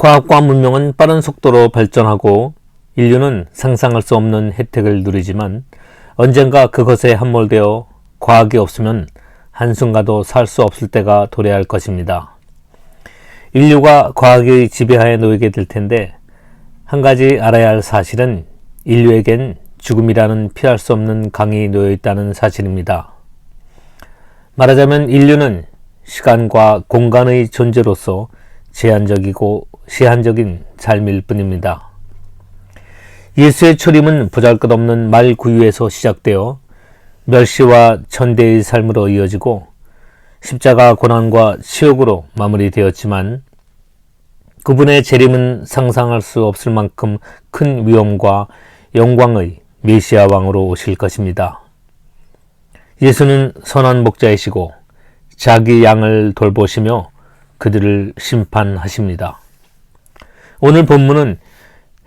과학과 문명은 빠른 속도로 발전하고 인류는 상상할 수 없는 혜택을 누리지만 언젠가 그것에 함몰되어 과학이 없으면 한순간도 살 수 없을 때가 도래할 것입니다. 인류가 과학의 지배하에 놓이게 될 텐데 한 가지 알아야 할 사실은 인류에겐 죽음이라는 피할 수 없는 강이 놓여 있다는 사실입니다. 말하자면 인류는 시간과 공간의 존재로서 제한적이고 시한적인 삶일 뿐입니다. 예수의 초림은 보잘것없는 말구유에서 시작되어 멸시와 천대의 삶으로 이어지고 십자가 고난과 치욕으로 마무리되었지만 그분의 재림은 상상할 수 없을 만큼 큰 위엄과 영광의 메시아 왕으로 오실 것입니다. 예수는 선한 목자이시고 자기 양을 돌보시며 그들을 심판하십니다. 오늘 본문은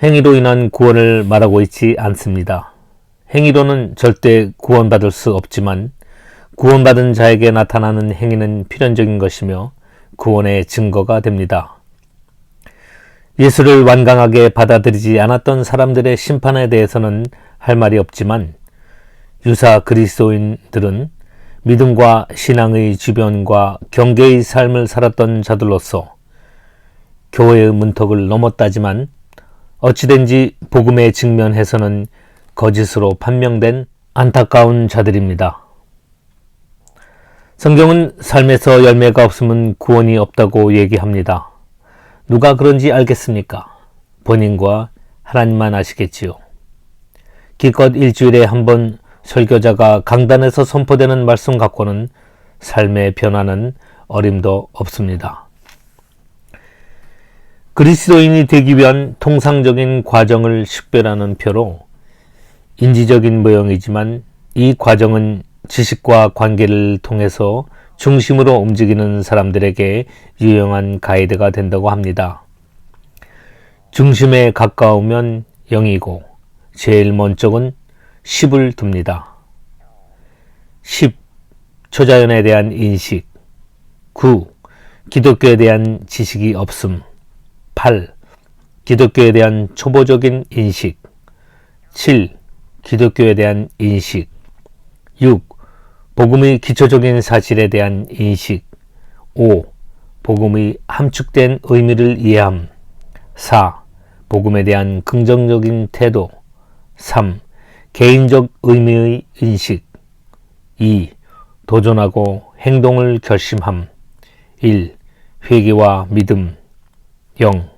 행위로 인한 구원을 말하고 있지 않습니다. 행위로는 절대 구원받을 수 없지만 구원받은 자에게 나타나는 행위는 필연적인 것이며 구원의 증거가 됩니다. 예수를 완강하게 받아들이지 않았던 사람들의 심판에 대해서는 할 말이 없지만 유사 그리스도인들은 믿음과 신앙의 주변과 경계의 삶을 살았던 자들로서 교회의 문턱을 넘었다지만 어찌된지 복음에 직면해서는 거짓으로 판명된 안타까운 자들입니다. 성경은 삶에서 열매가 없으면 구원이 없다고 얘기합니다. 누가 그런지 알겠습니까? 본인과 하나님만 아시겠지요. 기껏 일주일에 한 번 설교자가 강단에서 선포되는 말씀 갖고는 삶의 변화는 어림도 없습니다. 그리스도인이 되기 위한 통상적인 과정을 식별하는 표로 인지적인 모형이지만 이 과정은 지식과 관계를 통해서 중심으로 움직이는 사람들에게 유용한 가이드가 된다고 합니다. 중심에 가까우면 0이고 제일 먼 쪽은 10을 둡니다. 10. 초자연에 대한 인식. 9. 기독교에 대한 지식이 없음. 8. 기독교에 대한 초보적인 인식. 7. 기독교에 대한 인식. 6. 복음의 기초적인 사실에 대한 인식. 5. 복음의 함축된 의미를 이해함. 4. 복음에 대한 긍정적인 태도. 3. 개인적 의미의 인식. 2. 도전하고 행동을 결심함. 1. 회개와 믿음. 0.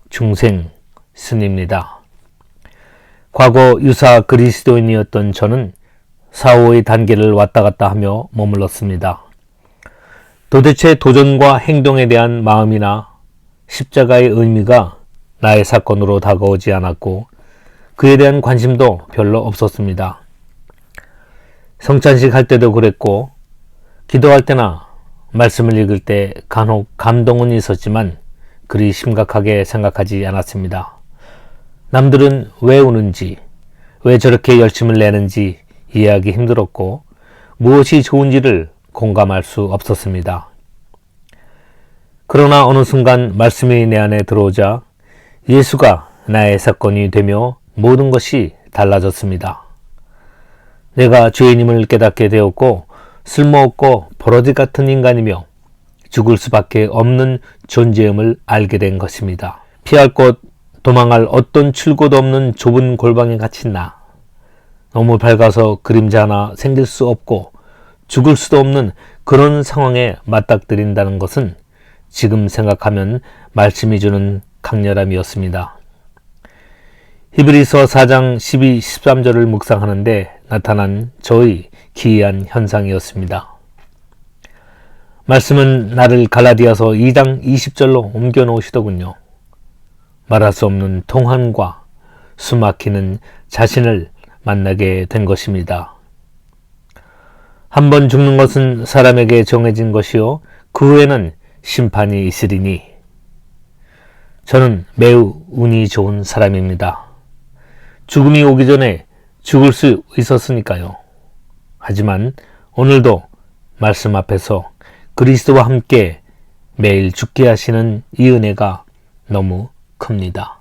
중생 순입니다. 과거 유사 그리스도인이었던 저는 4, 5의 단계를 왔다 갔다 하며 머물렀습니다. 도대체 도전과 행동에 대한 마음이나 십자가의 의미가 나의 사건으로 다가오지 않았고 그에 대한 관심도 별로 없었습니다. 성찬식 할 때도 그랬고 기도할 때나 말씀을 읽을 때 간혹 감동은 있었지만 그리 심각하게 생각하지 않았습니다. 남들은 왜 우는지, 왜 저렇게 열심을 내는지 이해하기 힘들었고 무엇이 좋은지를 공감할 수 없었습니다. 그러나 어느 순간 말씀이 내 안에 들어오자 예수가 나의 사건이 되며 모든 것이 달라졌습니다. 내가 죄인임을 깨닫게 되었고 쓸모없고 버러지 같은 인간이며 죽을 수밖에 없는 존재임을 알게 된 것입니다. 피할 곳, 도망할 어떤 출구도 없는 좁은 골방에 갇힌 나. 너무 밝아서 그림자 하나 생길 수 없고 죽을 수도 없는 그런 상황에 맞닥뜨린다는 것은 지금 생각하면 말씀이 주는 강렬함이었습니다. 히브리서 4장 12, 13절을 묵상하는데 나타난 저의 기이한 현상이었습니다. 말씀은 나를 갈라디아서 2장 20절로 옮겨 놓으시더군요. 말할 수 없는 통한과 숨막히는 자신을 만나게 된 것입니다. 한 번 죽는 것은 사람에게 정해진 것이요 그 후에는 심판이 있으리니 저는 매우 운이 좋은 사람입니다. 죽음이 오기 전에 죽을 수 있었으니까요. 하지만 오늘도 말씀 앞에서 그리스도와 함께 매일 죽게 하시는 이 은혜가 너무 큽니다.